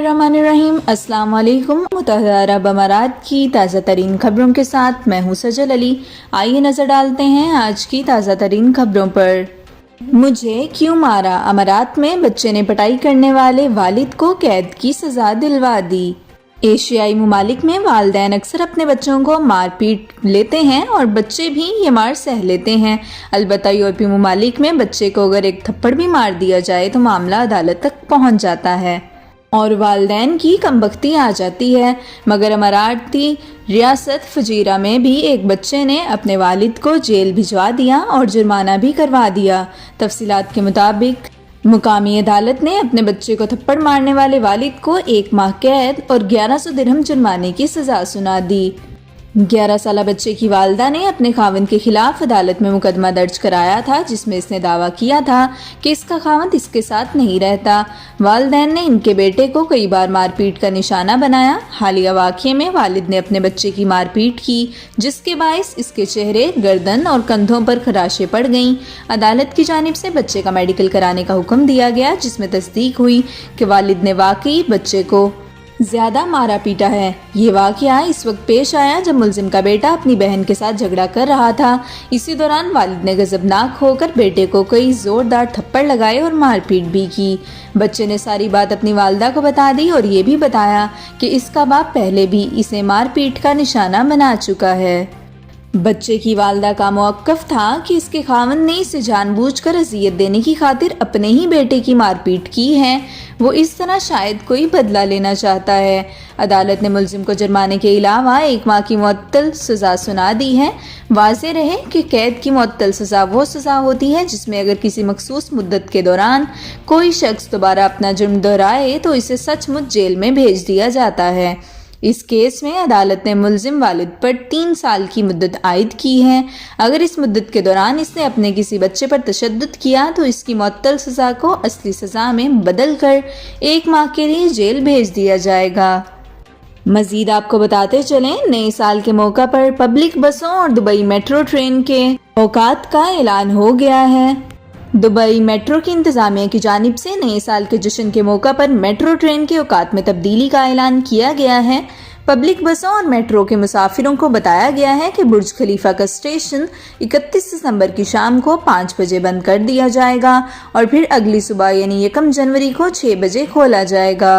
बिस्मिल्लाहिर्रहमानिर्रहीम। अस्सलाम वालेकुम। मुत्तहिदा अरब अमारात की ताज़ा तरीन खबरों के साथ मैं हूँ सजल अली। आइए नज़र डालते हैं आज की ताज़ा तरीन खबरों पर। मुझे क्यों मारा, अमारात में बच्चे ने पिटाई करने वाले वालिद को कैद की सज़ा दिलवा दी। एशियाई मुमालिक में वालिदैन अक्सर अपने बच्चों को मार पीट लेते हैं और बच्चे भी ये मार सह लेते हैं। अलबत्ता यूरोपीय मुमालिक में बच्चे को अगर एक थप्पड़ भी मार दिया जाए तो मामला अदालत तक पहुंच जाता है और वालिदैन की कमबख्ती आ जाती है। मगर अमाराती रियासत फजीरा में भी एक बच्चे ने अपने वालिद को जेल भिजवा दिया और जुर्माना भी करवा दिया। तफसीलात के मुताबिक मुकामी अदालत ने अपने बच्चे को थप्पड़ मारने वाले वालिद को 1 माह कैद और 1100 दिरहम जुर्माने की सज़ा सुना दी। 11 साला बच्चे की वालिदा ने अपने खाविंद के खिलाफ अदालत में मुकदमा दर्ज कराया था, जिसमें इसने दावा किया था कि इसका खाविंद इसके साथ नहीं रहता। वालिदैन ने इनके बेटे को कई बार मारपीट का निशाना बनाया। हालिया वाक़ये में वालिद ने अपने बच्चे की मारपीट की, जिसके बायस इसके चेहरे, गर्दन और कंधों पर खराशें पड़ गईं। अदालत की जानिब से बच्चे का मेडिकल कराने का हुक्म दिया गया, जिसमें तस्दीक हुई कि वालिद ने वाकई बच्चे को ज्यादा मारा पीटा है। ये वाकया इस वक्त पेश आया जब मुलजिम का बेटा अपनी बहन के साथ झगड़ा कर रहा था। इसी दौरान वालिद ने गजबनाक होकर बेटे को कई जोरदार थप्पड़ लगाए और मारपीट भी की। बच्चे ने सारी बात अपनी वालिदा को बता दी और ये भी बताया कि इसका बाप पहले भी इसे मारपीट का निशाना बना चुका है। बच्चे की वालिदा का मौक़िफ़ था कि इसके खाविंद ने इसे जानबूझकर अज़ियत देने की खातिर अपने ही बेटे की मारपीट की है। वो इस तरह शायद कोई बदला लेना चाहता है। अदालत ने मुलजिम को जुर्माने के अलावा 1 माह की मुअत्तल सज़ा सुना दी है। वाज़ेह रहे कि कैद की मुअत्तल सज़ा वो सज़ा होती है जिसमें अगर किसी मखसूस मुद्दत के दौरान कोई शख्स दोबारा अपना जुर्म दोहराए तो इसे सचमुच जेल में भेज दिया जाता है। इस केस में अदालत ने मुलजिम वालिद पर 3 साल की मुद्दत आयद की है। अगर इस मुद्दत के दौरान इसने अपने किसी बच्चे पर तशद्दुद किया तो इसकी मुअत्तल सज़ा को असली सज़ा में बदल कर 1 माह के लिए जेल भेज दिया जाएगा। मजीद आपको बताते चलें, नए साल के मौका पर पब्लिक बसों और दुबई मेट्रो ट्रेन के औकात का ऐलान हो गया है। दुबई मेट्रो की इंतज़ामिया की जानिब से नए साल के जश्न के मौका पर मेट्रो ट्रेन के औकात में तब्दीली का ऐलान किया गया है। पब्लिक बसों और मेट्रो के मुसाफिरों को बताया गया है कि बुर्ज खलीफा का स्टेशन 31 दिसंबर की शाम को 5 बजे बंद कर दिया जाएगा और फिर अगली सुबह यानी 1 जनवरी को 6 बजे खोला जाएगा।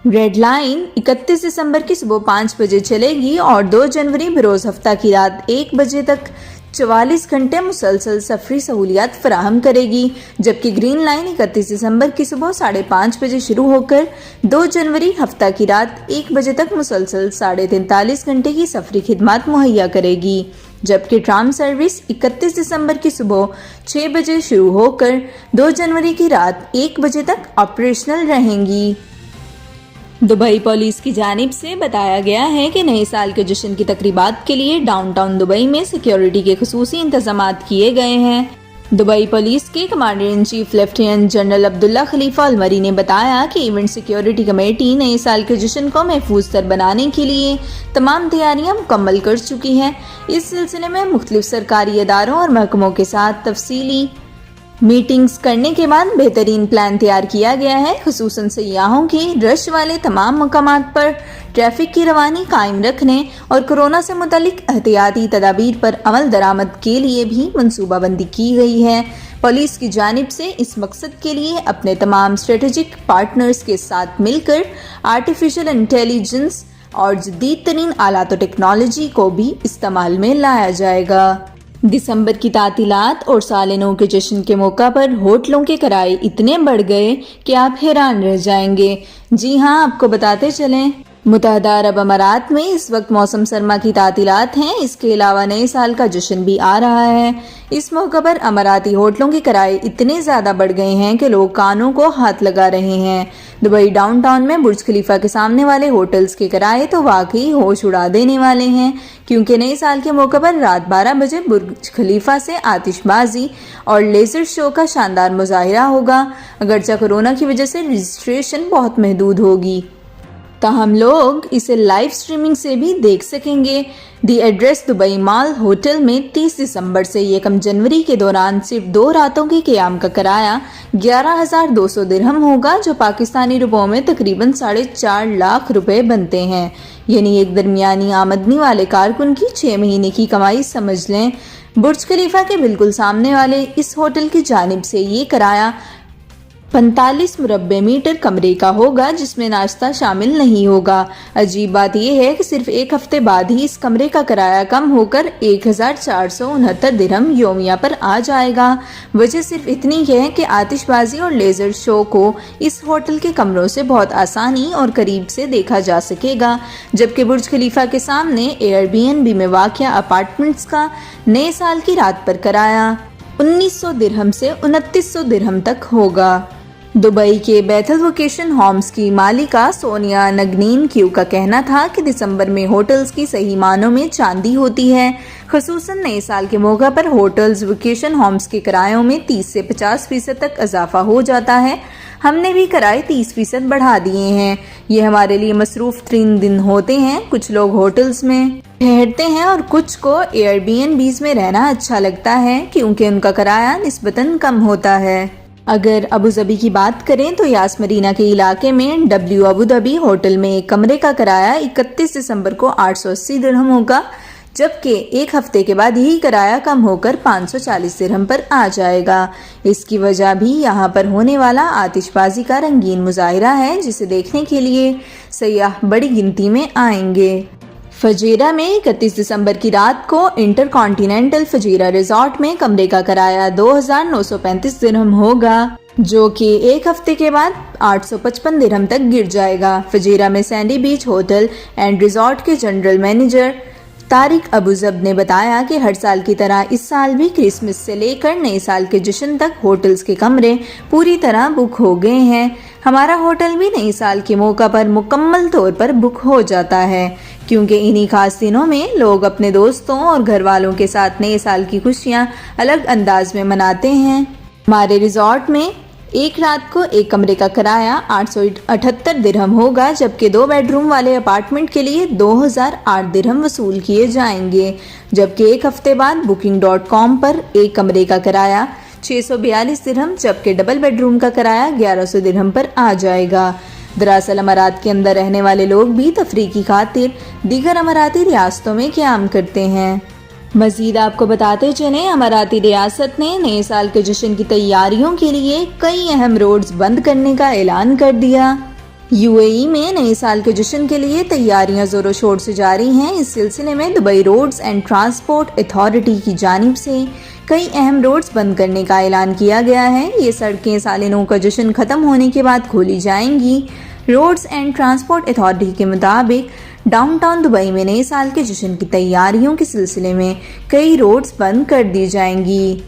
रेड लाइन 31 दिसंबर की सुबह 5 बजे चलेगी और 2 जनवरी बरोज़ हफ्ता की रात 1 बजे तक 44 घंटे मुसलसल सफरी सहूलियात फराहम करेगी, जबकि ग्रीन लाइन 31 दिसंबर की सुबह 5:30 बजे शुरू होकर 2 जनवरी हफ्ता की रात 1 बजे तक मुसलसल 43.5 घंटे की सफरी खिदमात मुहैया करेगी, जबकि ट्राम सर्विस 31 दिसंबर की सुबह 6 बजे शुरू होकर 2 जनवरी की रात 1 बजे तक ऑपरेशनल रहेंगी। दुबई पुलिस की जानिब से बताया गया है कि नए साल के जश्न की तकरीबात के लिए डाउनटाउन दुबई में सिक्योरिटी के खुसूसी इंतजामात किए गए हैं। दुबई पुलिस के commander in chief lieutenant general Abdullah Khalifa Al Marri ने बताया कि इवेंट सिक्योरिटी कमेटी नए साल के जश्न को महफूज तर बनाने के लिए तमाम तैयारियां मुकम्मल कर चुकी है। इस सिलसिले में मुख्तलिफ सरकारी इदारों और महकमों के साथ तफसीली मीटिंग्स करने के बाद बेहतरीन प्लान तैयार किया गया है। खुसूसन सयाहों की रश वाले तमाम मकामात पर ट्रैफिक की रवानी कायम रखने और कोरोना से मुतालिक एहतियाती तदाबीर पर अमल दरामद के लिए भी मनसूबाबंदी की गई है। पुलिस की जानिब से इस मकसद के लिए अपने तमाम स्ट्रेटेजिक पार्टनर्स के साथ मिलकर आर्टिफिशियल इंटेलिजेंस और जदीद तरीन आलात और टेक्नोलॉजी को भी इस्तेमाल में लाया जाएगा। दिसंबर की तातीलात और साल नौ के जश्न के मौका पर होटलों के किराए इतने बढ़ गए कि आप हैरान रह जाएंगे। जी हाँ, आपको बताते चलें, मुत्तहिदा अरब अमारात में इस वक्त मौसम सरमा की तातीलात हैं। इसके अलावा नए साल का जश्न भी आ रहा है। इस मौका पर अमाराती होटलों के किराए इतने ज़्यादा बढ़ गए हैं कि लोग कानों को हाथ लगा रहे हैं। दुबई डाउनटाउन में बुर्ज खलीफा के सामने वाले होटल्स के किराए तो वाकई होश उड़ा देने वाले हैं, क्योंकि नए साल के मौके पर रात 12 बजे बुर्ज खलीफा से आतिशबाजी और लेज़र शो का शानदार मुजाहिरा होगा। अगरचे कोरोना की वजह से रजिस्ट्रेशन बहुत महदूद होगी। تاہم لوگ اسے لائیو اسٹریمنگ سے بھی دیکھ سکیں گے۔ The address Dubai mall hotel میں 30 دسمبر سے 1 جنوری کے دوران صرف 2 راتوں کے قیام کا کرایہ 11,200 درہم ہوگا، جو پاکستانی روپوں میں تقریباً 4.5 لاکھ روپے بنتے ہیں، یعنی ایک درمیانی آمدنی والے کارکن کی 6 مہینے کی کمائی سمجھ لیں۔ برج خلیفہ کے بالکل سامنے والے اس ہوٹل کی جانب سے یہ کرایہ 45 مربع میٹر کمرے کا ہوگا، جس میں ناشتہ شامل نہیں ہوگا۔ عجیب بات یہ ہے کہ صرف 1 ہفتے بعد ہی اس کمرے کا کرایہ کم ہو کر 1,469 درہم یومیہ پر آ جائے گا۔ وجہ صرف اتنی ہے کہ آتش بازی اور لیزر شو کو اس ہوٹل کے کمروں سے بہت آسانی اور قریب سے دیکھا جا سکے گا، جبکہ برج خلیفہ کے سامنے ایئر بی این بی میں واقع اپارٹمنٹس کا نئے سال کی رات پر کرایہ 1,900 درہم سے 2,900 درہم تک ہوگا۔ دبئی کے بیتھل ویکیشن ہومز کی مالکہ سونیا نگنین کیو کا کہنا تھا کہ دسمبر میں ہوٹلز کی صحیح معنوں میں چاندی ہوتی ہے، خصوصاً نئے سال کے موقع پر ہوٹلز ویکیشن ہومز کے کرایوں میں 30 سے 50% تک اضافہ ہو جاتا ہے۔ ہم نے بھی کرائے 30% بڑھا دیے ہیں۔ یہ ہمارے لیے مصروف ترین دن ہوتے ہیں۔ کچھ لوگ ہوٹلز میں ٹھہرتے ہیں اور کچھ کو ایئر بی این بیز میں رہنا اچھا لگتا ہے، کیونکہ ان کا کرایہ نسبتاً کم ہوتا ہے۔ اگر ابوظہبی کی بات کریں تو یاس مرینا کے علاقے میں ڈبلیو ابوظہبی ہوٹل میں ایک کمرے کا کرایہ 31 دسمبر کو 880 درہم ہوگا، جبکہ 1 ہفتے کے بعد یہی کرایہ کم ہو کر 540 درہم پر آ جائے گا۔ اس کی وجہ بھی یہاں پر ہونے والا آتش بازی کا رنگین مظاہرہ ہے، جسے دیکھنے کے لیے سیاح بڑی گنتی میں آئیں گے۔ فجیرہ میں 31 دسمبر کی رات کو انٹر کانٹیننٹل فجیرہ ریزارٹ میں کمرے کا کرایہ 2,935 درہم ہوگا، جو کہ 1 ہفتے کے بعد 855 درہم تک گر جائے گا۔ فجیرہ میں Sandy beach hotel and resort کے جنرل مینیجر طارق ابوظب نے بتایا کہ ہر سال کی طرح اس سال بھی کرسمس سے لے کر نئے سال کے جشن تک ہوٹلز کے کمرے پوری طرح بک ہو گئے ہیں۔ ہمارا ہوٹل بھی نئے سال کے موقع پر مکمل طور پر بک ہو جاتا ہے، کیونکہ انہی خاص دنوں میں لوگ اپنے دوستوں اور گھر والوں کے ساتھ نئے سال کی خوشیاں الگ انداز میں مناتے ہیں۔ ہمارے ریزارٹ میں ایک رات کو ایک کمرے کا کرایہ 878 درہم ہوگا، جبکہ 2 بیڈ روم والے اپارٹمنٹ کے لیے 2,008 درہم وصول کیے جائیں گے، جبکہ 1 ہفتے بعد booking.com پر ایک کمرے کا کرایہ 642 درہم جبکہ ڈبل بیڈ روم کا کرایہ 1,100 درہم پر آ جائے گا۔ دراصل امارات کے اندر رہنے والے لوگ بھی تفریح کی خاطر دیگر اماراتی ریاستوں میں قیام کرتے ہیں۔ مزید آپ کو بتاتے چلیں، اماراتی ریاست نے نئے سال کے جشن کی تیاریوں کے لیے کئی اہم روڈز بند کرنے کا اعلان کر دیا۔ یو اے ای میں نئے سال کے جشن کے لیے تیاریاں زور و شور سے جاری ہیں۔ اس سلسلے میں Dubai roads and transport authority کی جانب سے کئی اہم روڈز بند کرنے کا اعلان کیا گیا ہے۔ یہ سڑکیں سال نو کا جشن ختم ہونے کے بعد کھولی جائیں گی۔ روڈز اینڈ ٹرانسپورٹ اتھارٹی کے مطابق ڈاؤن ٹاؤن دبئی میں نئے سال کے جشن کی تیاریوں کے سلسلے میں کئی روڈز بند کر دی جائیں گی۔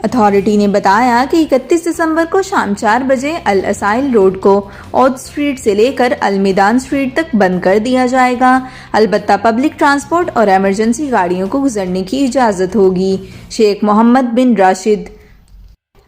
اتھارٹی نے بتایا کہ 31 دسمبر کو شام 4 بجے الاسائل روڈ کو اود اسٹریٹ سے لے کر المیدان اسٹریٹ تک بند کر دیا جائے گا، البتہ پبلک ٹرانسپورٹ اور ایمرجنسی گاڑیوں کو گزرنے کی اجازت ہوگی۔ شیخ محمد بن راشد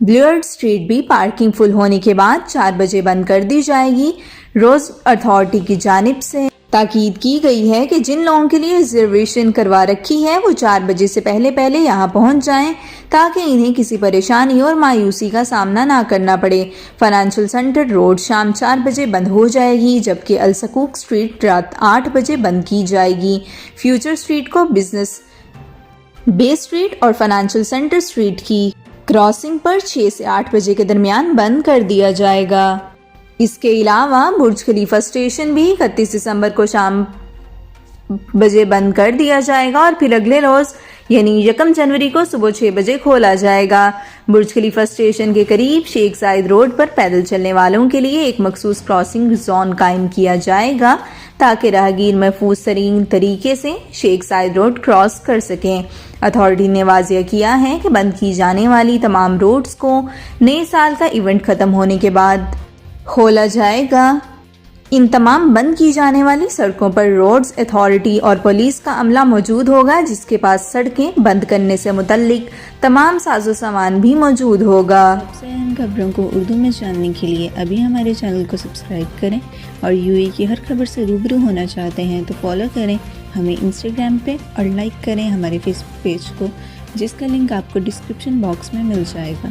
بلیئرڈ اسٹریٹ بھی پارکنگ فل ہونے کے بعد 4 بجے بند کر دی جائے گی۔ روز اتھارٹی کی جانب سے تاکید کی گئی ہے کہ جن لوگوں کے لیے ریزرویشن کروا رکھی ہے وہ 4 بجے سے پہلے یہاں پہنچ جائیں تاکہ انہیں کسی پریشانی اور مایوسی کا سامنا نہ کرنا پڑے۔ فائنینشل سینٹر روڈ شام 4 بجے بند ہو جائے گی، جبکہ السکوک اسٹریٹ رات 8 بجے بند کی جائے گی۔ فیوچر اسٹریٹ کو بزنس بے اسٹریٹ اور فائنینشل سینٹر اسٹریٹ کی کراسنگ پر 6 سے 8 بجے کے درمیان بند کر دیا جائے گا۔ اس کے علاوہ برج خلیفہ اسٹیشن بھی 31 دسمبر کو شام بجے بند کر دیا جائے گا اور پھر اگلے روز یعنی 1 جنوری کو صبح 6 بجے کھولا جائے گا۔ برج خلیفہ اسٹیشن کے قریب شیخ زاید روڈ پر پیدل چلنے والوں کے لیے ایک مخصوص کراسنگ زون قائم کیا جائے گا تاکہ راہگیر محفوظ ترین طریقے سے شیخ زاید روڈ کراس کر سکیں۔ اتھارٹی نے واضح کیا ہے کہ بند کی جانے والی تمام روڈز کو نئے سال کا ایونٹ ختم ہونے کے بعد کھولا جائے گا۔ ان تمام بند کی جانے والی سڑکوں پر روڈز اتھارٹی اور پولیس کا عملہ موجود ہوگا، جس کے پاس سڑکیں بند کرنے سے متعلق تمام ساز و سامان بھی موجود ہوگا۔ سب سے اہم خبروں کو اردو میں جاننے کے لیے ابھی ہمارے چینل کو سبسکرائب کریں، اور یو اے کی ہر خبر سے روبرو ہونا چاہتے ہیں تو فالو کریں ہمیں انسٹاگرام پہ، اور لائک کریں ہمارے فیس بک پیج کو، جس کا لنک آپ کو ڈسکرپشن باکس میں مل جائے گا۔